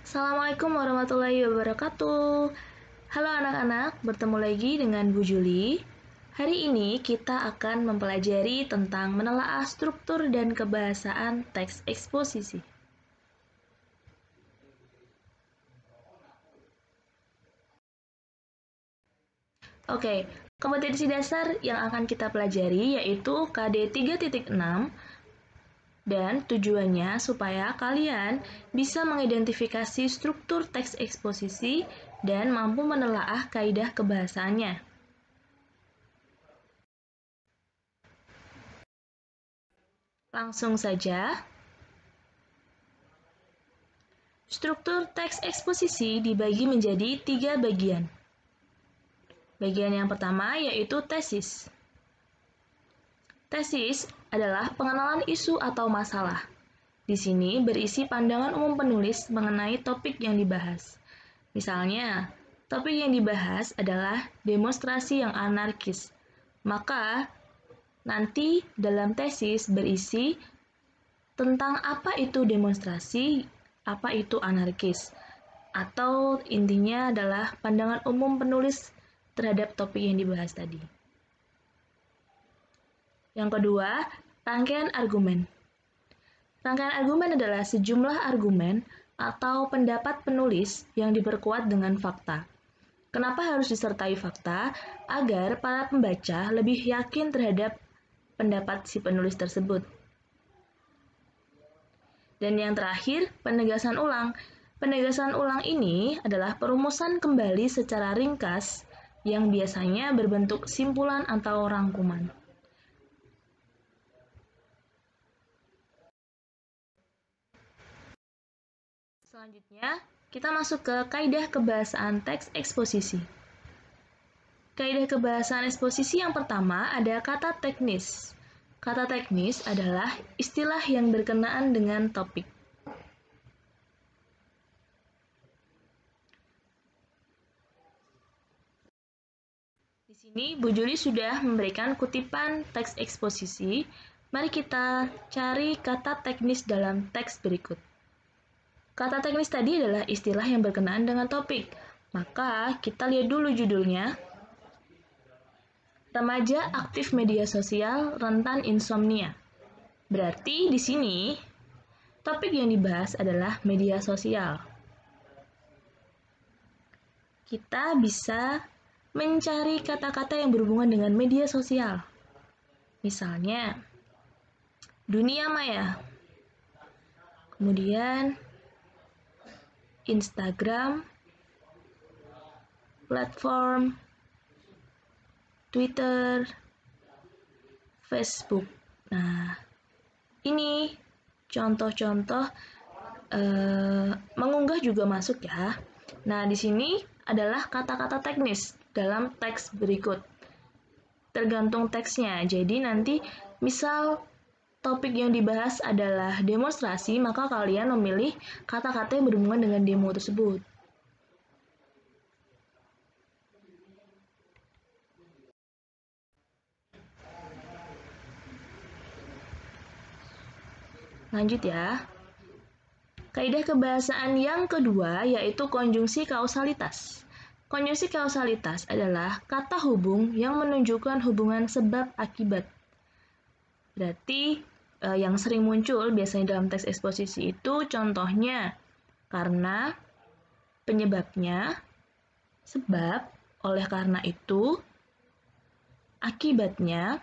Assalamualaikum warahmatullahi wabarakatuh. Halo anak-anak, bertemu lagi dengan Bu Juli. Hari ini kita akan mempelajari tentang menelaah struktur dan kebahasaan teks eksposisi. Oke, kompetensi dasar yang akan kita pelajari yaitu KD 3.6 dan tujuannya supaya kalian bisa mengidentifikasi struktur teks eksposisi dan mampu menelaah kaidah kebahasaannya. Langsung saja. Struktur teks eksposisi dibagi menjadi 3 bagian. Bagian yang pertama yaitu tesis. Tesis adalah pengenalan isu atau masalah. Di sini berisi pandangan umum penulis mengenai topik yang dibahas. Misalnya, topik yang dibahas adalah demonstrasi yang anarkis. Maka, nanti dalam tesis berisi tentang apa itu demonstrasi, apa itu anarkis, atau intinya adalah pandangan umum penulis terhadap topik yang dibahas tadi. Yang kedua, rangkaian argumen. Rangkaian argumen adalah sejumlah argumen atau pendapat penulis yang diperkuat dengan fakta. Kenapa harus disertai fakta? Agar para pembaca lebih yakin terhadap pendapat si penulis tersebut. Dan yang terakhir, penegasan ulang. Penegasan ulang ini adalah perumusan kembali secara ringkas yang biasanya berbentuk simpulan atau rangkuman. Selanjutnya, kita masuk ke kaidah kebahasaan teks eksposisi. Kaidah kebahasaan eksposisi yang pertama ada kata teknis. Kata teknis adalah istilah yang berkenaan dengan topik. Di sini Bu Juli sudah memberikan kutipan teks eksposisi. Mari kita cari kata teknis dalam teks berikut. Kata teknis tadi adalah istilah yang berkenaan dengan topik. Maka kita lihat dulu judulnya. Remaja aktif media sosial rentan insomnia. Berarti di sini topik yang dibahas adalah media sosial. Kita bisa mencari kata-kata yang berhubungan dengan media sosial. Misalnya, dunia maya. Kemudian, Instagram, platform, Twitter, Facebook. Nah, ini contoh-contoh mengunggah juga masuk ya. Nah, di sini adalah kata-kata teknis dalam teks berikut. Tergantung teksnya. Jadi nanti misal topik yang dibahas adalah demonstrasi, maka kalian memilih kata-kata yang berhubungan dengan demo tersebut. Lanjut ya. Kaidah kebahasaan yang kedua yaitu konjungsi kausalitas. Konjungsi kausalitas adalah kata hubung yang menunjukkan hubungan sebab akibat. Berarti yang sering muncul biasanya dalam teks eksposisi itu contohnya karena, penyebabnya, sebab, oleh karena itu, akibatnya,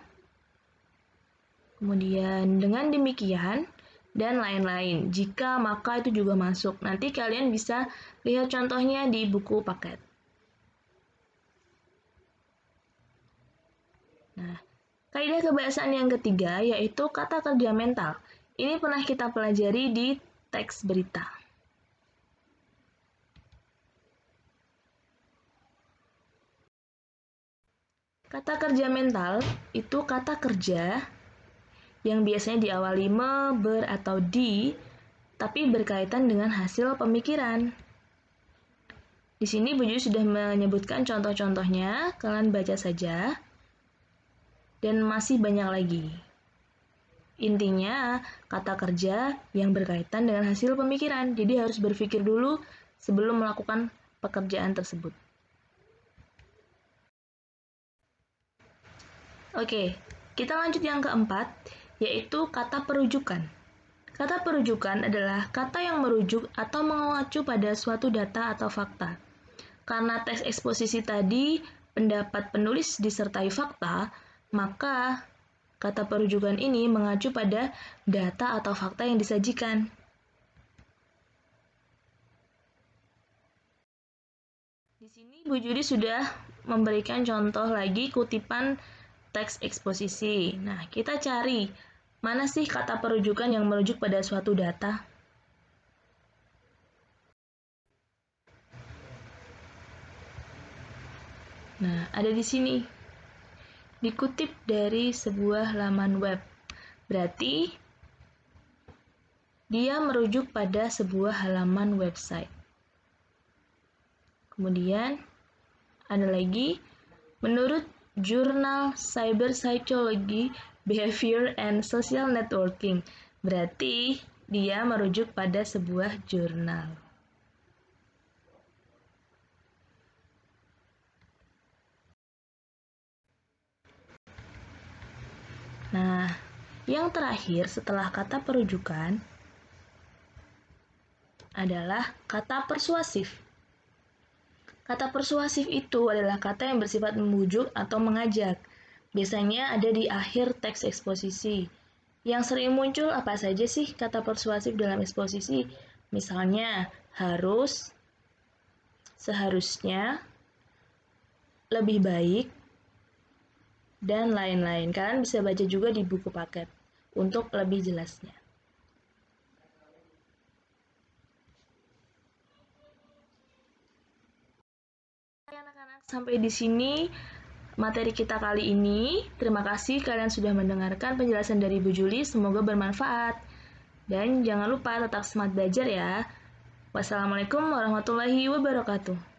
kemudian dengan demikian, dan lain-lain. Jika, maka itu juga masuk. Nanti kalian bisa lihat contohnya di buku paket. Nah, kaidah kebahasaan yang ketiga yaitu kata kerja mental. Ini pernah kita pelajari di teks berita. Kata kerja mental itu kata kerja yang biasanya diawali me, ber, atau di, tapi berkaitan dengan hasil pemikiran. Di sini Bu Ju sudah menyebutkan contoh-contohnya, kalian baca saja. Dan masih banyak lagi. Intinya, kata kerja yang berkaitan dengan hasil pemikiran. Jadi harus berpikir dulu sebelum melakukan pekerjaan tersebut. Oke, kita lanjut yang keempat, yaitu kata perujukan. Kata perujukan adalah kata yang merujuk atau mengacu pada suatu data atau fakta. Karena teks eksposisi tadi pendapat penulis disertai fakta, maka kata perujukan ini mengacu pada data atau fakta yang disajikan. Di sini Bu Judi sudah memberikan contoh lagi kutipan teks eksposisi. Nah, kita cari mana sih kata perujukan yang merujuk pada suatu data? Nah, ada di sini. Dikutip dari sebuah laman web. Berarti dia merujuk pada sebuah halaman website. Kemudian ada lagi, menurut jurnal Cyber Psychology, Behavior and Social Networking. Berarti dia merujuk pada sebuah jurnal. Nah, yang terakhir setelah kata perujukan adalah kata persuasif. Kata persuasif itu adalah kata yang bersifat membujuk atau mengajak. Biasanya ada di akhir teks eksposisi. Yang sering muncul apa saja sih kata persuasif dalam eksposisi? Misalnya, harus, seharusnya, lebih baik, dan lain-lain. Kalian bisa baca juga di buku paket untuk lebih jelasnya. Anak-anak, sampai di sini materi kita kali ini. Terima kasih kalian sudah mendengarkan penjelasan dari Bu Juli. Semoga bermanfaat. Dan jangan lupa tetap semangat belajar ya. Wassalamualaikum warahmatullahi wabarakatuh.